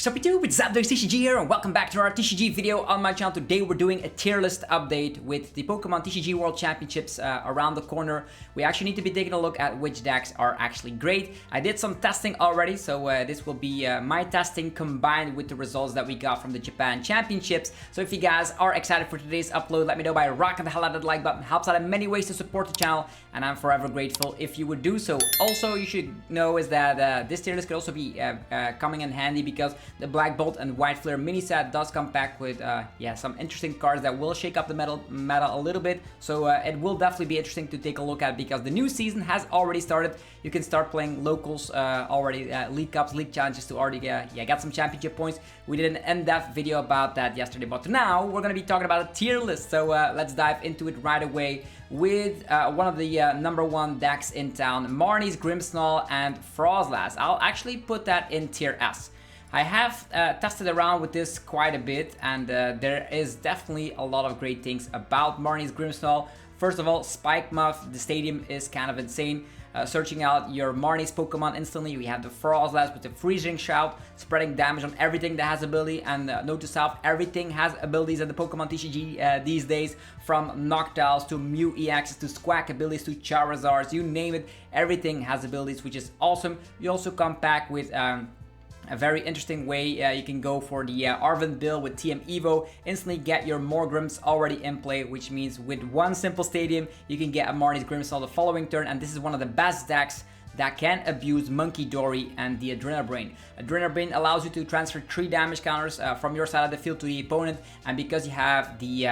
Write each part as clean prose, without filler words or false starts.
What's up YouTube, it's Updated TCG here and welcome back to our TCG video on my channel. Today we're doing a tier list update with the Pokemon TCG World Championships around the corner. We actually need to be taking a look at which decks are actually great. I did some testing already, so this will be my testing combined with the results that we got from the Japan Championships. So if you guys are excited for today's upload, let me know by rocking the hell out of the like button. It helps out in many ways to support the channel and I'm forever grateful if you would do so. Also, you should know is that this tier list could also be coming in handy because the Black Bolt and White Flare mini set does come packed with some interesting cards that will shake up the meta a little bit. So it will definitely be interesting to take a look at because the new season has already started. You can start playing locals already, League Cups, League Challenges to already get some championship points. We did an in-depth video about that yesterday, but now we're going to be talking about a tier list. So let's dive into it right away with one of the #1 decks in town, Marnie's Grimmsnarl and Frozlass. I'll actually put that in tier S. I have tested around with this quite a bit and there is definitely a lot of great things about Marnie's Grimmsnarl. First of all, Spike Muff, the stadium is kind of insane. Searching out your Marnie's Pokemon instantly, we have the Frozlass with the Freezing Shout, spreading damage on everything that has ability, and note to self, everything has abilities in the Pokemon TCG these days, from Noctiles to Mew EXs to Squawk abilities to Charizards, you name it, everything has abilities, which is awesome. You also come back with a very interesting way. You can go for the Arven build with TM Evo, instantly get your Morgrims already in play, which means with one simple stadium, you can get a Marnie's Grimmsnarl the following turn, and this is one of the best decks that can abuse Monkey Dory and the Adrenabrain. Adrenabrain allows you to transfer 3 damage counters from your side of the field to the opponent, and because you have the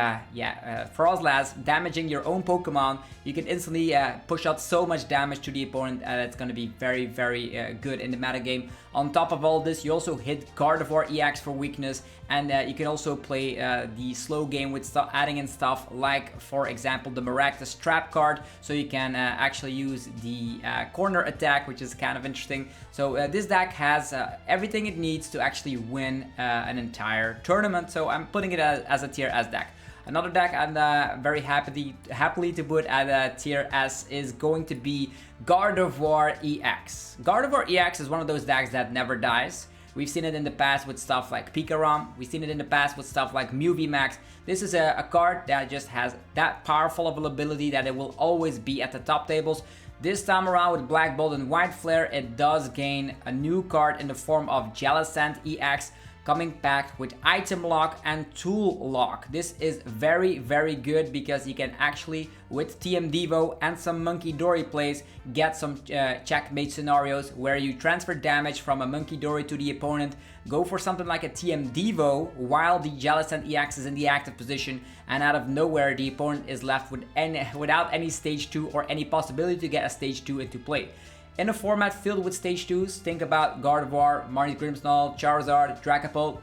Frozlass damaging your own Pokemon, you can instantly push out so much damage to the opponent, and it's going to be very, very good in the metagame. On top of all this, you also hit Gardevoir EX for weakness, and you can also play the slow game with adding in stuff like, for example, the Miraculous Trap card, so you can actually use the corner attack, which is kind of interesting. So this deck has everything it needs to actually win an entire tournament, so I'm putting it as a tier S deck. Another deck I'm very happily to put at a tier S is going to be Gardevoir EX. Gardevoir EX is one of those decks that never dies. We've seen it in the past with stuff like Pikarom. We've seen it in the past with stuff like Mew VMAX. This is a card that just has that powerful of an ability that it will always be at the top tables. This time around with Black Bolt and White Flare, it does gain a new card in the form of Jellicent EX, coming packed with Item Lock and Tool Lock. This is very, very good because you can actually, with TM Devo and some Monkey Dory plays, get some checkmate scenarios where you transfer damage from a Monkey Dory to the opponent, go for something like a TM Devo while the Jellicent EX is in the active position, and out of nowhere the opponent is left with without any stage 2 or any possibility to get a stage 2 into play. In a format filled with stage 2s, think about Gardevoir, Marnie's Grimmsnarl, Charizard, Dragapult.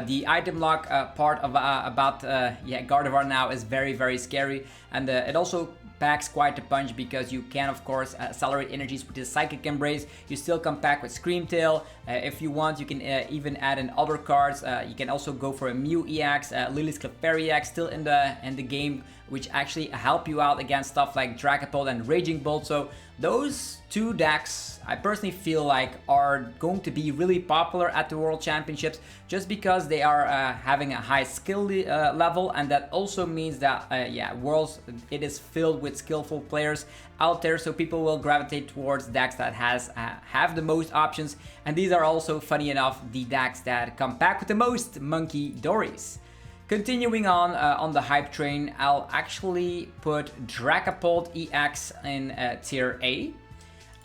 The item lock part of Gardevoir now is very, very scary, and it also packs quite a punch because you can of course accelerate energies with the Psychic Embrace. You still come back with Screamtail. If you want, you can even add in other cards. You can also go for a Mew EX, Lily's Clefairy EX still in the game, which actually help you out against stuff like Dragapult and Raging Bolt. So those two decks, I personally feel like, are going to be really popular at the World Championships just because they are having a high skill level, and that also means that Worlds, it is filled with skillful players out there, so people will gravitate towards decks that have the most options, and these are also, funny enough, the decks that come back with the most Monkey Dories. Continuing on the hype train, I'll actually put Dragapult EX in tier A.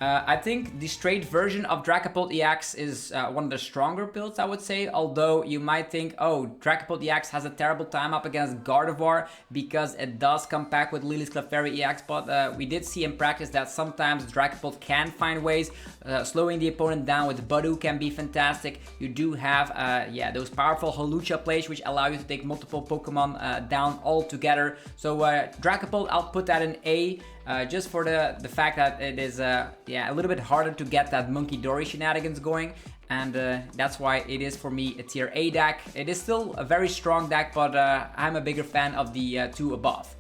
I think the straight version of Dragapult EX is one of the stronger builds, I would say, although you might think, oh, Dragapult EX has a terrible time up against Gardevoir because it does come back with Lily's Clefairy EX, but we did see in practice that sometimes Dragapult can find ways. Slowing the opponent down with Budu can be fantastic. You do have those powerful Hawlucha plays which allow you to take multiple Pokemon down all together. So Dragapult, I'll put that in A. Just for the fact that it is a little bit harder to get that Monkey Dory shenanigans going, and that's why it is for me a tier A deck. It is still a very strong deck, but I'm a bigger fan of the two above.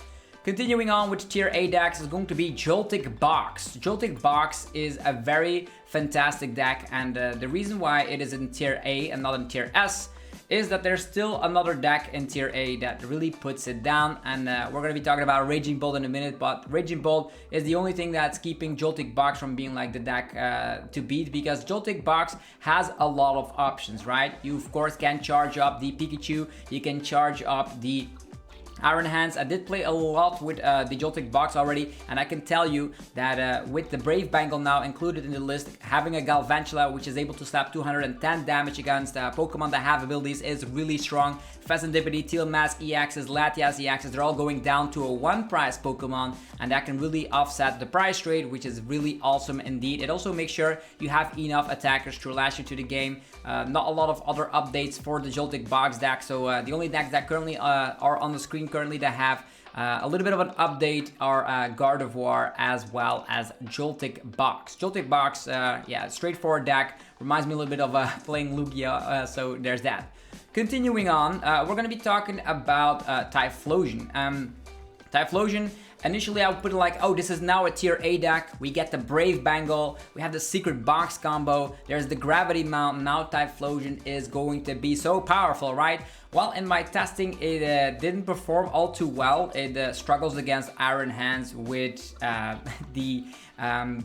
Continuing on with tier A decks is going to be Joltik Box. Joltik Box is a very fantastic deck, and the reason why it is in tier A and not in tier S is that there's still another deck in tier A that really puts it down, and we're going to be talking about Raging Bolt in a minute, but Raging Bolt is the only thing that's keeping Joltik Box from being like the deck to beat, because Joltik Box has a lot of options, right? You of course can charge up the Pikachu, you can charge up the Iron Hands. I did play a lot with the Joltik Box already, and I can tell you that with the Brave Bengal now included in the list, having a Galvantula which is able to slap 210 damage against Pokemon that have abilities is really strong. Pheasantipity, Teal Mask EXs, Latias EXs, they're all going down to a 1 prize Pokemon, and that can really offset the price trade, which is really awesome indeed. It also makes sure you have enough attackers to last you to the game. Not a lot of other updates for the Joltik Box deck, so the only decks that currently are on the screen currently that have a little bit of an update are Gardevoir as well as Joltik Box. Joltik Box, yeah, straightforward deck, reminds me a little bit of playing Lugia, so there's that. Continuing on, we're going to be talking about Typhlosion. Typhlosion, initially I would put it like, oh, this is now a tier A deck. We get the Brave Bengal, we have the Secret Box combo, there's the Gravity Mount. Now Typhlosion is going to be so powerful, right? Well, in my testing, it didn't perform all too well. It struggles against Iron Hands with the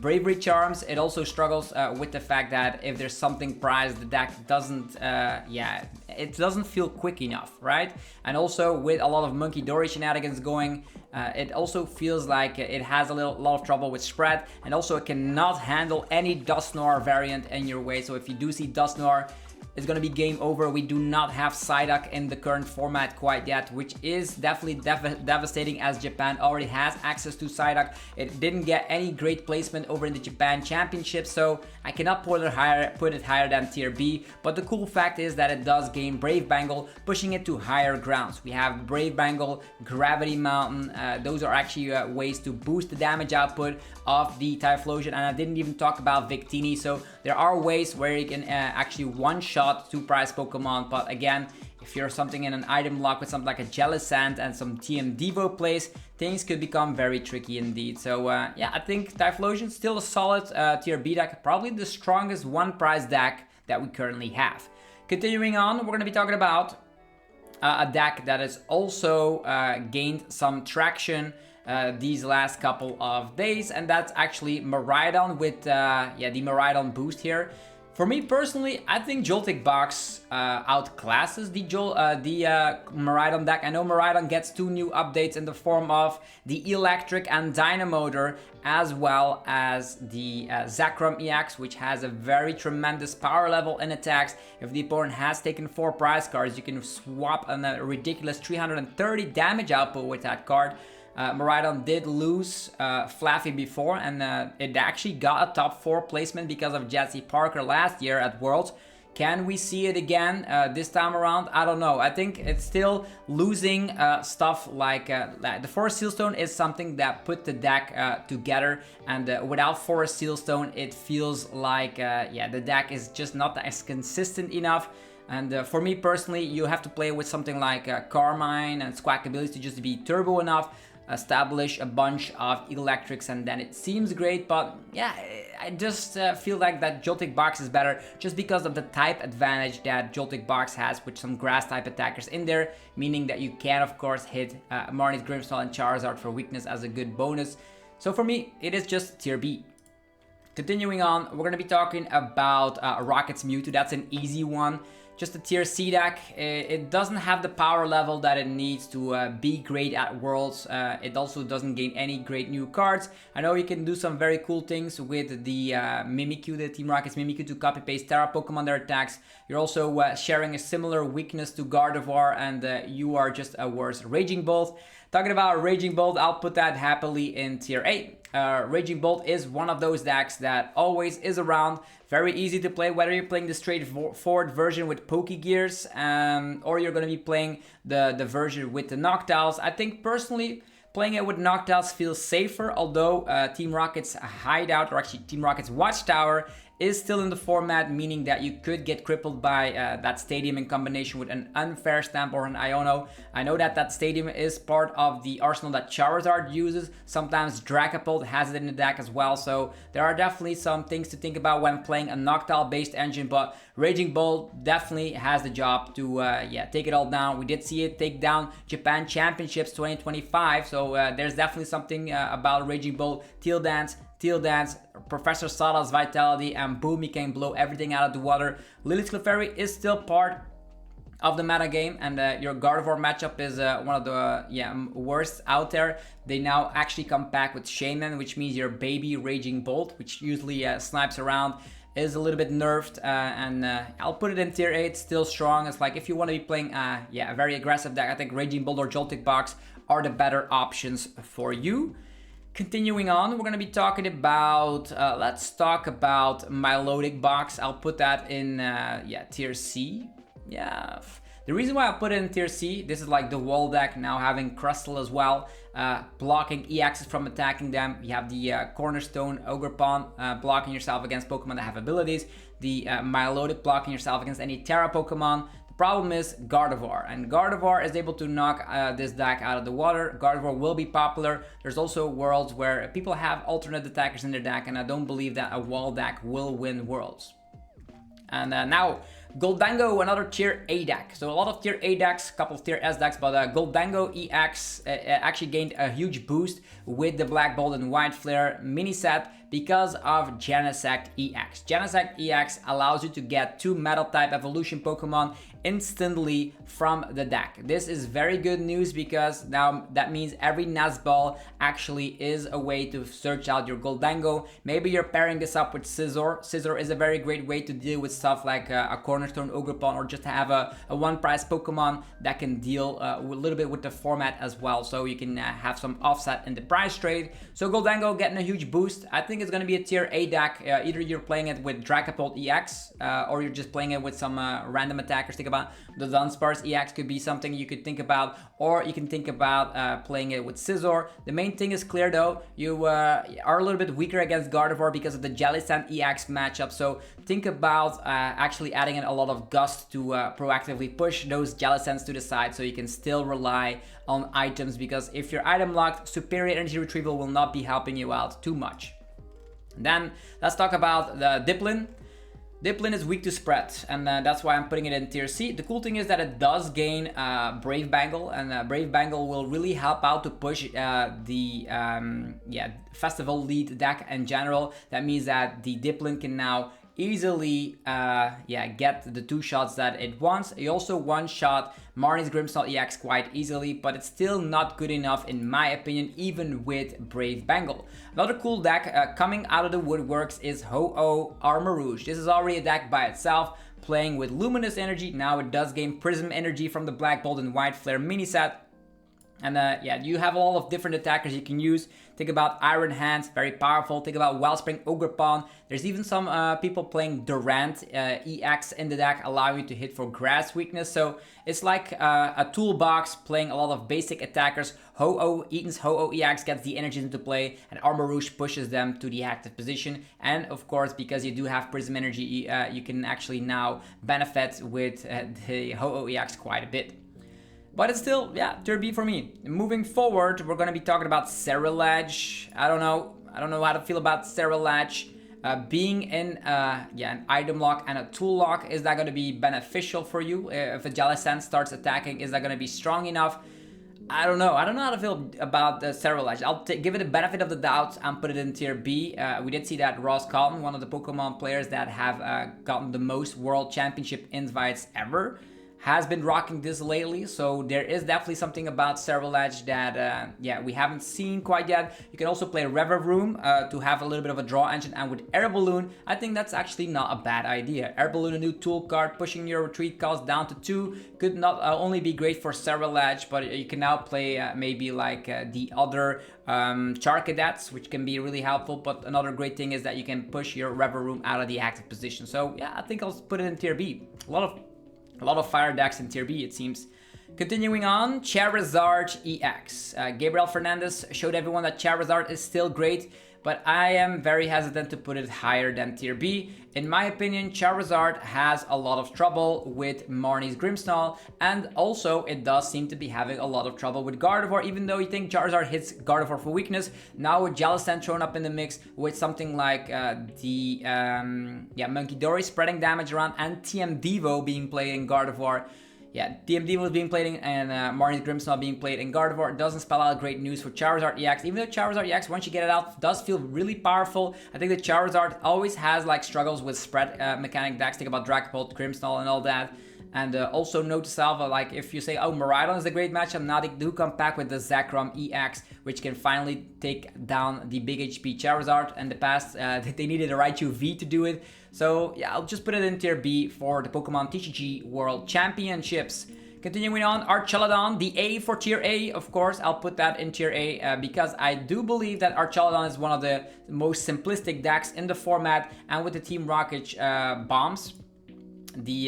Bravery Charms. It also struggles with the fact that if there's something prized, the deck doesn't, yeah, it doesn't feel quick enough, right? And also with a lot of Monkey Dory shenanigans going, it also feels like it has a lot of trouble with spread, and also it cannot handle any Dusknoir variant in your way. So if you do see Dusknoir, it's going to be game over. We do not have Psyduck in the current format quite yet, which is definitely devastating, as Japan already has access to Psyduck. It didn't get any great placement over in the Japan Championship, so I cannot put it higher than tier B. But the cool fact is that it does gain Brave Bengal, pushing it to higher grounds. We have Brave Bengal, Gravity Mountain. Those are actually ways to boost the damage output of the Typhlosion, and I didn't even talk about Victini. So there are ways where you can actually one-shot 2 prize Pokemon, but again, if you're something in an item lock with something like a Jellicent and some TM Devo plays, things could become very tricky indeed. So yeah, I think Typhlosion still a solid tier B deck, probably the strongest 1 prize deck that we currently have. Continuing on, we're going to be talking about a deck that has also gained some traction these last couple of days, and that's actually Miraidon with yeah, the Miraidon boost here. For me personally, I think Joltik Box outclasses the Miraidon deck. I know Miraidon gets 2 new updates in the form of the Eelektrik and Dynamotor, as well as the Zekrom EX, which has a very tremendous power level in attacks. If the opponent has taken 4 prize cards, you can swap a ridiculous 330 damage output with that card. Miraidon did lose Fluffy before, and it actually got a top 4 placement because of Jesse Parker last year at Worlds. Can we see it again this time around? I don't know. I think it's still losing stuff like the Forest Sealstone is something that put the deck together, and without Forest Sealstone, it feels like yeah, the deck is just not as consistent enough. And for me personally, you have to play with something like Carmine and Squawkabilly to just be turbo enough, establish a bunch of Electrics, and then it seems great. But yeah, I just feel like that Joltik Box is better just because of the type advantage that Joltik Box has with some grass type attackers in there, meaning that you can of course hit Marnie's Grimmsnarl and Charizard for weakness as a good bonus. So for me, it is just tier B. Continuing on, we're going to be talking about Rocket's Mewtwo. That's an easy one. Just a tier C deck. It doesn't have the power level that it needs to be great at Worlds. It also doesn't gain any great new cards. I know you can do some very cool things with the Mimikyu, the Team Rocket's Mimikyu, to copy paste Tera Pokemon their attacks. You're also sharing a similar weakness to Gardevoir, and you are just a worse Raging Bolt. Talking about Raging Bolt, I'll put that happily in tier A. Raging Bolt is one of those decks that always is around, very easy to play, whether you're playing the straightforward version with Pokegears, or you're going to be playing the version with the Noctiles. I think personally, playing it with Noctiles feels safer, although Team Rocket's hideout, or actually Team Rocket's Watchtower, is still in the format, meaning that you could get crippled by that stadium in combination with an unfair stamp or an Iono. I know that that stadium is part of the arsenal that Charizard uses. Sometimes Dragapult has it in the deck as well, so there are definitely some things to think about when playing a Noctowl based engine, but Raging Bolt definitely has the job to take it all down. We did see it take down Japan Championships 2025, so there's definitely something about Raging Bolt. Teal Dance, Professor Sala's Vitality, and boom, he can blow everything out of the water. Lily's Clefairy is still part of the meta game, and your Gardevoir matchup is one of the worst out there. They now actually come back with Shaman, which means your baby Raging Bolt, which usually snipes around, is a little bit nerfed, and I'll put it in tier 8, still strong. It's like if you want to be playing a very aggressive deck, I think Raging Bolt or Joltik Box are the better options for you. Continuing on, we're going to be talking about, let's talk about Milotic Box. I'll put that in, tier C. Yeah. The reason why I put it in tier C, this is like the wall deck, now having Crustle as well, blocking EXs from attacking them. You have the Cornerstone Ogerpon blocking yourself against Pokemon that have abilities. The Milotic blocking yourself against any Tera Pokemon. The problem is Gardevoir, and Gardevoir is able to knock this deck out of the water. Gardevoir will be popular. There's also worlds where people have alternate attackers in their deck, and I don't believe that a wall deck will win worlds. And now, Gholdengo, another tier A deck. So a lot of tier A decks, a couple of tier S decks, but Gholdengo EX actually gained a huge boost with the Black Bolt and White Flare mini set because of Genesect EX. Genesect EX allows you to get 2 Metal type evolution Pokemon instantly from the deck. This is very good news because now that means every Nazball actually is a way to search out your Gholdengo. Maybe you're pairing this up with Scizor. Scizor is a very great way to deal with stuff like a Cornerstone Ogerpon, or just have a one price Pokemon that can deal a little bit with the format as well, so you can have some offset in the price trade. So Gholdengo getting a huge boost. I think it's going to be a tier A deck. Either you're playing it with Dragapult EX or you're just playing it with some random attackers. Think about the Dunsparce EX could be something you could think about, or you can think about playing it with Scizor. The main thing is clear though, you are a little bit weaker against Gardevoir because of the Jellicent EX matchup, so think about actually adding in a lot of gust to proactively push those Jellicents to the side so you can still rely on items, because if you're item locked, Superior Energy Retrieval will not be helping you out too much. Then let's talk about the Dipplin. Dipplin is weak to spread, and that's why I'm putting it in tier C. The cool thing is that it does gain Brave Bangle, and Brave Bangle will really help out to push the Festival lead deck in general. That means that the Dipplin can now easily get the 2 shots that it wants. You also one-shot Marnie's Grimmsnarl EX quite easily, but it's still not good enough in my opinion, even with Brave Bangle. Another cool deck coming out of the woodworks is Ho-Oh Armarouge. This is already a deck by itself, playing with Luminous Energy. Now it does gain Prism Energy from the Black Bolt and White Flare mini set. And you have a lot of different attackers you can use. Think about Iron Hands, very powerful. Think about Wellspring Ogerpon. There's even some people playing Durant EX in the deck, allowing you to hit for grass weakness. So it's like a toolbox playing a lot of basic attackers. Eaton's Ho-Oh EX gets the energies into play, and Armarouge pushes them to the active position. And of course, because you do have Prism Energy, you can actually now benefit with the Ho-Oh EX quite a bit. But it's still, tier B for me. Moving forward, we're going to be talking about Ceruledge. I don't know how to feel about Ceruledge. Being in an item lock and a tool lock, is that going to be beneficial for you? If a Jellicent starts attacking, is that going to be strong enough? I don't know. I don't know how to feel about the Ceruledge. I'll give it a benefit of the doubt and put it in tier B. We did see that Ross Cotton, one of the Pokemon players that have gotten the most World Championship invites ever, has been rocking this lately, so there is definitely something about Ceruledge that we haven't seen quite yet. You can also play Revavroom to have a little bit of a draw engine, and with Air Balloon, I think that's actually not a bad idea. Air Balloon, a new tool card, pushing your retreat cost down to 2, could not only be great for Ceruledge, but you can now play maybe like the other Charcadets, which can be really helpful. But another great thing is that you can push your Revavroom out of the active position. So yeah, I think I'll put it in tier B. A lot of fire decks in tier B, it seems. Continuing on, Charizard EX. Gabriel Fernandez showed everyone that Charizard is still great, but I am very hesitant to put it higher than tier B. In my opinion, Charizard has a lot of trouble with Marnie's Grimmsnarl, and also it does seem to be having a lot of trouble with Gardevoir, even though you think Charizard hits Gardevoir for weakness. Now with Jellicent thrown up in the mix, with something like the Monkey Dory spreading damage around, and TM Devo being played in Gardevoir. Yeah, TM Devo is being played in, and Marnie's Grimmsnarl being played in Gardevoir. It doesn't spell out great news for Charizard EX, even though Charizard EX, once you get it out, does feel really powerful. I think that Charizard always has like struggles with spread mechanic decks. Think about Dragapult, Grimmsnarl, and all that. And also note to self, like if you say, oh, Miraidon is a great matchup, now they do come back with the Zekrom EX, which can finally take down the big HP Charizard. In the past, they needed a Raichu V to do it. So yeah, I'll just put it in tier B for the Pokemon TCG World Championships. Continuing on, Archaludon, the A for tier A, of course, I'll put that in tier A because I do believe that Archaludon is one of the most simplistic decks in the format, and with the Team Rocket bombs, the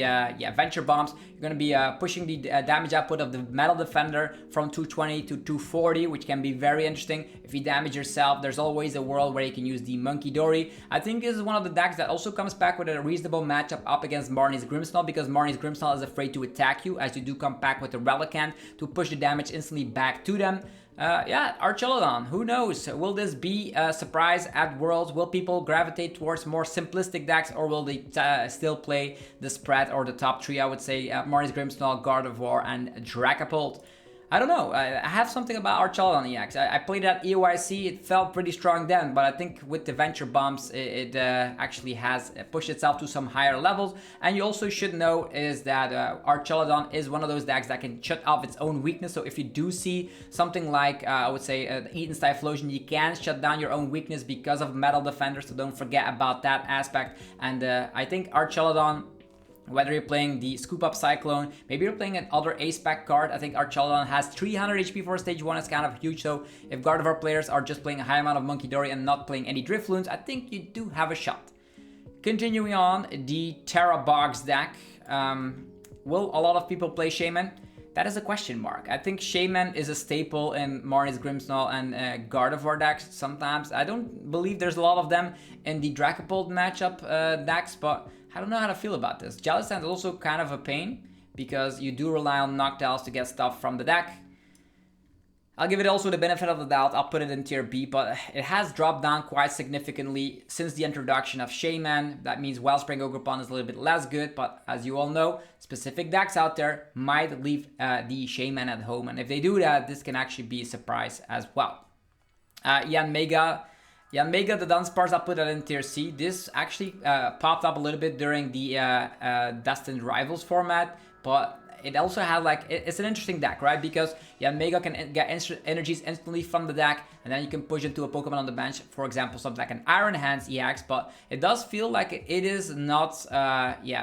Venture Bombs, you're going to be pushing the damage output of the Metal Defender from 220 to 240, which can be very interesting. If you damage yourself, there's always a world where you can use the Monkey Dory. I think this is one of the decks that also comes back with a reasonable matchup up against Marnie's Grimmsnarl, because Marnie's Grimmsnarl is afraid to attack you, as you do come back with the Relicanth to push the damage instantly back to them. Archaludon, who knows? Will this be a surprise at Worlds? Will people gravitate towards more simplistic decks, or will they still play the spread or the top three? I would say Marnie's Grimmsnarl, Gardevoir, and Dragapult. I don't know. I have something about Archaludon EX. I played it at EOIC. It felt pretty strong then, but I think with the Venture Bombs, it actually has pushed itself to some higher levels. And you also should know is that Archaludon is one of those decks that can shut off its own weakness. So if you do see something like, I would say, Eaton's Typhlosion, you can shut down your own weakness because of Metal Defender. So don't forget about that aspect. And I think Archaludon, whether you're playing the Scoop Up Cyclone, maybe you're playing another Ace Pack card. I think Archaludon has 300 HP for stage 1. It's kind of huge. So if Gardevoir players are just playing a high amount of Monkey Dory and not playing any Drifloons, I think you do have a shot. Continuing on, the Tera Box Deck. Will a lot of people play Shaman? That is a question mark. I think Shaman is a staple in Marnie's Grimmsnarl and Gardevoir decks sometimes. I don't believe there's a lot of them in the Dragapult matchup decks, but I don't know how to feel about this. Jellicent is also kind of a pain because you do rely on Noctows to get stuff from the deck. I'll give it also the benefit of the doubt. I'll put it in tier B, but it has dropped down quite significantly since the introduction of Shaman. That means Wellspring Ogerpon is a little bit less good, but as you all know, specific decks out there might leave the Shaman at home. And if they do that, this can actually be a surprise as well. Yanmega, the Dunsparce, I'll put that in tier C. This actually popped up a little bit during the Destined Rivals format, but it also had like, it's an interesting deck, right? Because Yanmega can get energies instantly from the deck, and then you can push into a Pokemon on the bench, for example, something like an Iron Hands EX, but it does feel like it is not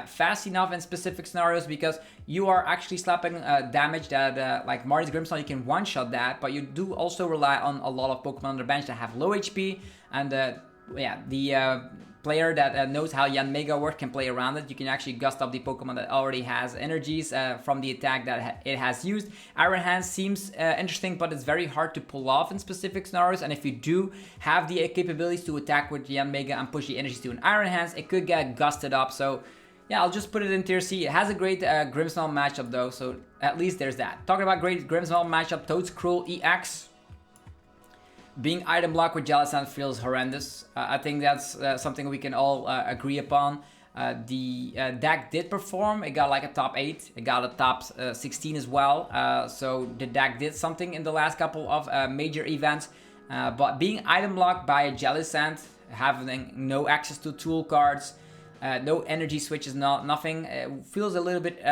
fast enough in specific scenarios, because you are actually slapping damage that, like Marnie's Grimmsnarl, you can one-shot that, but you do also rely on a lot of Pokemon on the bench that have low HP, and the player that knows how Yanmega works can play around it. You can actually gust up the Pokemon that already has energies from the attack that it has used. Iron Hands seems interesting, but it's very hard to pull off in specific scenarios. And if you do have the capabilities to attack with Yanmega and push the energies to an Iron Hands, it could get gusted up. So yeah, I'll just put it in tier C. It has a great Grimmsnarl matchup though, so at least there's that. Talking about great Grimmsnarl matchup, Toedscruel EX. Being item blocked with Jellicent feels horrendous. I think that's something we can all agree upon. The deck did perform. It got like a top 8. It got a top 16 as well. So the deck did something in the last couple of major events. But being item blocked by a Jellicent, having no access to tool cards, no energy switches, nothing, it feels a little bit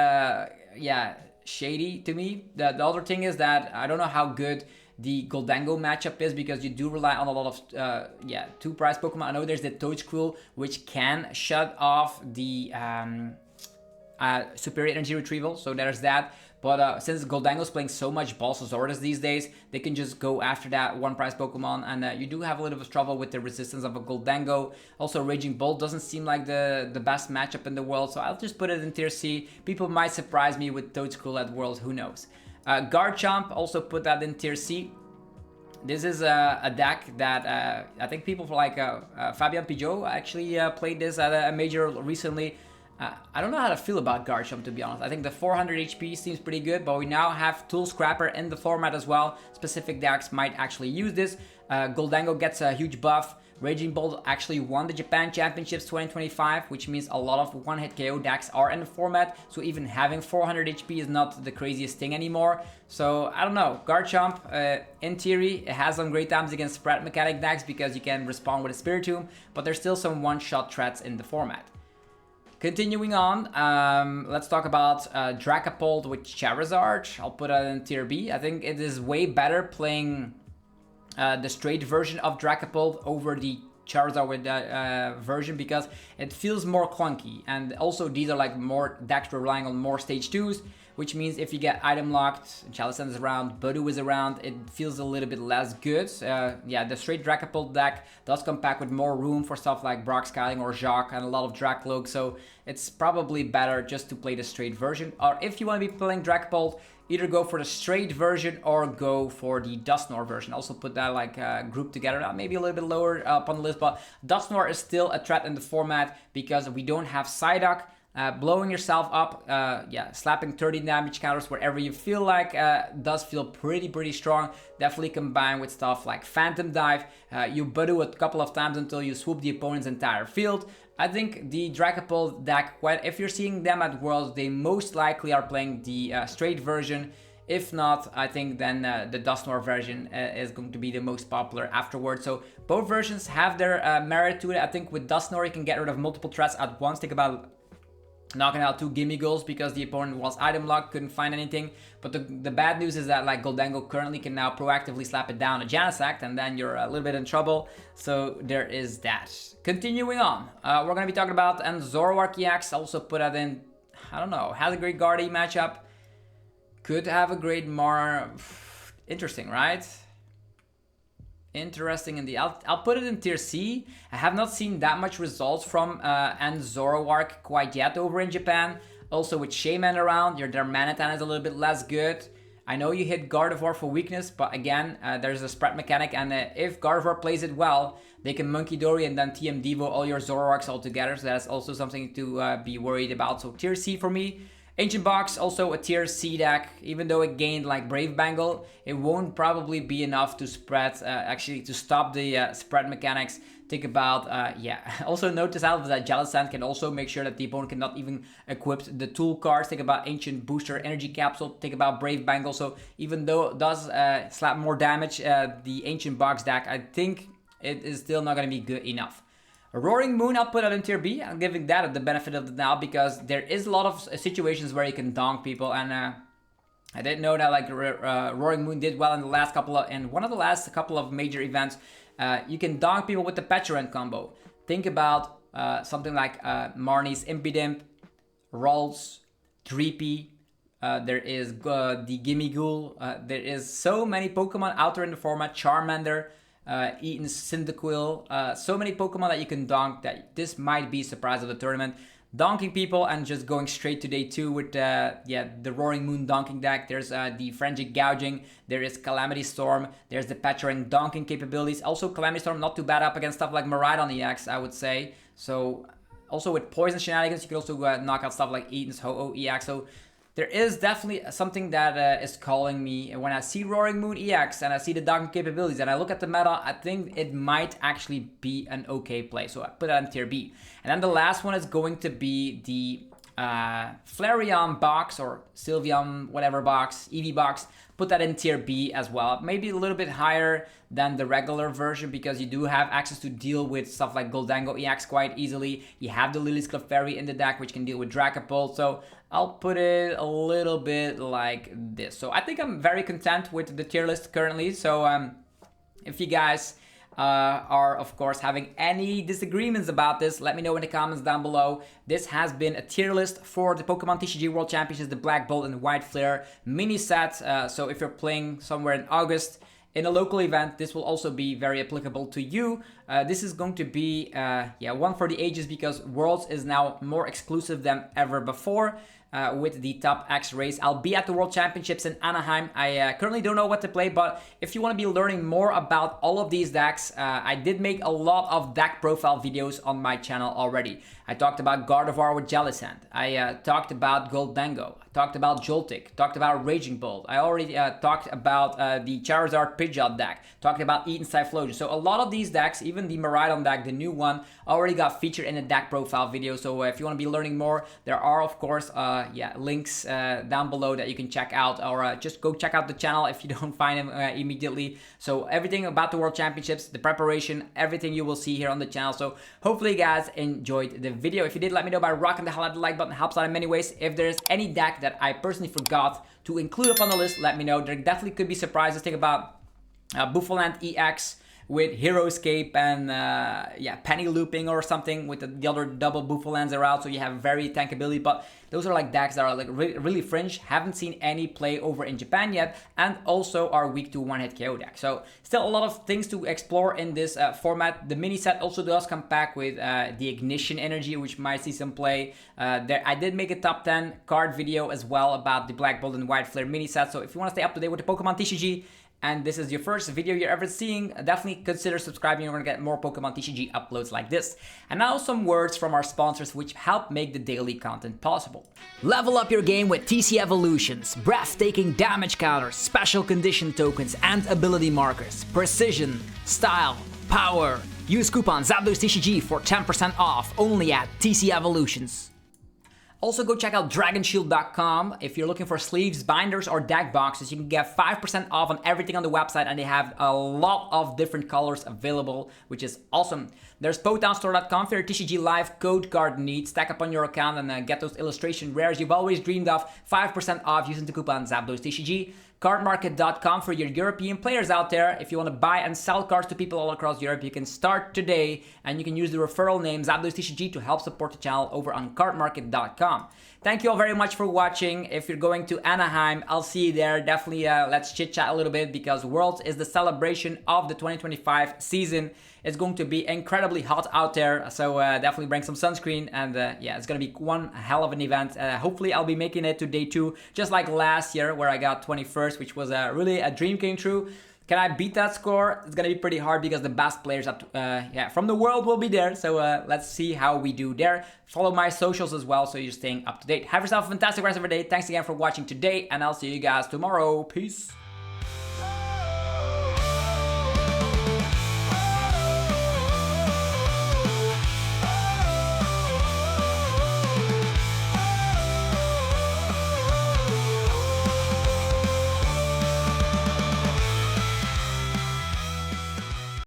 shady to me. The other thing is that I don't know how good the Gholdengo matchup is, because you do rely on a lot of two-price Pokemon. I know there's the Toedscruel, which can shut off the superior energy retrieval, so there's that. But since Gholdengo's playing so much Balsazordus these days, they can just go after that one-price Pokemon, and you do have a little bit of trouble with the resistance of a Gholdengo. Also, Raging Bolt doesn't seem like the best matchup in the world, so I'll just put it in tier C. People might surprise me with Toedscruel at Worlds, who knows. Garchomp, also put that in tier C. This is a deck that I think people like Fabian Pidgeot actually played this at a major recently. I don't know how to feel about Garchomp, to be honest. I think the 400 HP seems pretty good, but we now have Tool Scrapper in the format as well. Specific decks might actually use this. Gholdengo gets a huge buff. Raging Bolt actually won the Japan Championships 2025, which means a lot of one-hit KO decks are in the format, so even having 400 HP is not the craziest thing anymore. So, I don't know, Garchomp, in theory, it has some great times against spread mechanic decks because you can respond with a Spiritomb, but there's still some one-shot threats in the format. Continuing on, let's talk about Dragapult with Charizard. I'll put that in tier B. I think it is way better playing the straight version of Dragapult over the Charizard with version because it feels more clunky. And also these are like more decks relying on more stage 2s, which means if you get item locked, Jellicent is around, Budu is around, it feels a little bit less good. Yeah, the straight Dragapult deck does come back with more room for stuff like Brock Skyling or Jacques and a lot of Dracloak, so it's probably better just to play the straight version. Or if you want to be playing Dragapult, either go for the straight version or go for the Dusknoir version. Also put that like group together, maybe a little bit lower up on the list, but Dusknoir is still a threat in the format because we don't have Psyduck. Blowing yourself up, yeah, slapping 30 damage counters wherever you feel like does feel pretty strong. Definitely combined with stuff like Phantom Dive. You Budu a couple of times until you swoop the opponent's entire field. I think the Dragapult deck, if you're seeing them at Worlds, they most likely are playing the straight version. If not, I think then the Dusknoir version is going to be the most popular afterwards. So both versions have their merit to it. I think with Dusknoir you can get rid of multiple threats at once. Think about knocking out 2 gimme goals because the opponent was item locked, couldn't find anything. But the bad news is that like Gholdengo currently can now proactively slap it down a Genesect, and then you're a little bit in trouble. So there is that. Continuing on, we're going to be talking about and Zoroark EX. Also put that in, I don't know, has a great Guardy matchup. Could have a great interesting, right? Interesting indeed. I'll put it in tier C. I have not seen that much results from and Zoroark quite yet over in Japan. Also with Shaman around, their Manatan is a little bit less good. I know you hit Gardevoir for weakness, but again, there's a spread mechanic, and if Gardevoir plays it well, they can Monkey Dory and then TM Devo all your Zoroarks all together, so that's also something to be worried about. So tier C for me. Ancient Box, also a tier C deck. Even though it gained like Brave Bangle, it won't probably be enough to spread, actually to stop the spread mechanics. Think about, yeah. Also notice out that Jellicent can also make sure that the opponent cannot even equip the tool cards. Think about Ancient Booster, Energy Capsule. Think about Brave Bangle. So even though it does slap more damage, the Ancient Box deck, I think it is still not going to be good enough. Roaring Moon, I'll put it in tier B. I'm giving that the benefit of the doubt because there is a lot of situations where you can donk people, and I didn't know that like Roaring Moon did well in the last couple of, in one of the last couple of major events. You can donk people with the Petulant combo. Think about something like Marnie's Impidimp, Ralts, Dreepy. There is the Gimmighoul. There is so many Pokemon out there in the format. Charmander. Eaton's Cyndaquil, so many Pokemon that you can donk that this might be surprise of the tournament. Donking people and just going straight to day 2 with yeah, the Roaring Moon donking deck. There's the Frenzic Gouging, there is Calamity Storm, there's the Petulant donking capabilities. Also Calamity Storm not too bad up against stuff like Miraidon EX, I would say. So also with Poison Shenanigans you can also knock out stuff like Eaton's Ho-Oh EX. So there is definitely something that is calling me. When I see Roaring Moon EX and I see the donking capabilities and I look at the meta, I think it might actually be an okay play. So I put that in tier B. And then the last one is going to be the Flareon box or Sylveon whatever box, Eevee box. Put that in tier B as well. Maybe a little bit higher than the regular version because you do have access to deal with stuff like Gholdengo EX quite easily. You have the Lily's Clefairy in the deck which can deal with Dragapult. So I'll put it a little bit like this. So I think I'm very content with the tier list currently. So if you guys are of course having any disagreements about this, let me know in the comments down below. This has been a tier list for the Pokemon TCG World Championships, the Black Bolt and White Flare mini set. So if you're playing somewhere in August in a local event, this will also be very applicable to you. This is going to be yeah, one for the ages because Worlds is now more exclusive than ever before. with the top X race. I'll be at the World Championships in Anaheim. I currently don't know what to play, but if you want to be learning more about all of these decks, I did make a lot of deck profile videos on my channel already. I talked about Gardevoir with Jellicent. I talked about Gholdengo. I talked about Joltik. Talked about Raging Bolt. I already talked about the Charizard Pidgeot deck. Talked about Eaton Typhlosion. So a lot of these decks, even the Miraidon deck, the new one, already got featured in a deck profile video. So if you want to be learning more, there are of course links down below that you can check out, or just go check out the channel if you don't find them immediately. So everything about the World Championships, the preparation, everything you will see here on the channel. So hopefully you guys enjoyed the video. If you did, let me know by rocking the hell out of the like button. It helps out in many ways. If there's any deck that I personally forgot to include up on the list, let me know. There definitely could be surprises. Think about Buffleland EX with Hero Escape and Penny Looping or something with the other double Bufflelands are out, so you have very tankability. But those are like decks that are like really fringe, haven't seen any play over in Japan yet, and also are weak to one-hit KO deck. So still a lot of things to explore in this format. The mini set also does come back with the Ignition Energy, which might see some play. I did make a top 10 card video as well about the Black Bolt and White Flare mini set. So if you want to stay up to date with the Pokemon TCG, and this is your first video you're ever seeing, definitely consider subscribing. You're gonna get more Pokemon TCG uploads like this. And now some words from our sponsors which help make the daily content possible. Level up your game with TC Evolutions. Breathtaking damage counters, special condition tokens, and ability markers. Precision, style, power. Use coupon ZapdosTCG for 10% off only at TC Evolutions. Also, go check out DragonShield.com. If you're looking for sleeves, binders, or deck boxes, you can get 5% off on everything on the website, and they have a lot of different colors available, which is awesome. There's PotownStore.com for your TCG Live code card needs. Stack up on your account and get those illustration rares you've always dreamed of. 5% off using the coupon ZapdosTCG. Cardmarket.com for your European players out there. If you want to buy and sell cards to people all across Europe, you can start today, and you can use the referral name ZapdosTCG to help support the channel over on Cardmarket.com. Thank you all very much for watching. If you're going to Anaheim, I'll see you there. Definitely let's chit chat a little bit, because Worlds is the celebration of the 2025 season. It's going to be incredibly hot out there, so definitely bring some sunscreen, and yeah, it's gonna be one hell of an event. Hopefully I'll be making it to day 2, just like last year where I got 21st, which was really a dream came true. Can I beat that score? It's gonna be pretty hard because the best players from the world will be there. So let's see how we do there. Follow my socials as well, so you're staying up to date. Have yourself a fantastic rest of your day. Thanks again for watching today, and I'll see you guys tomorrow. Peace.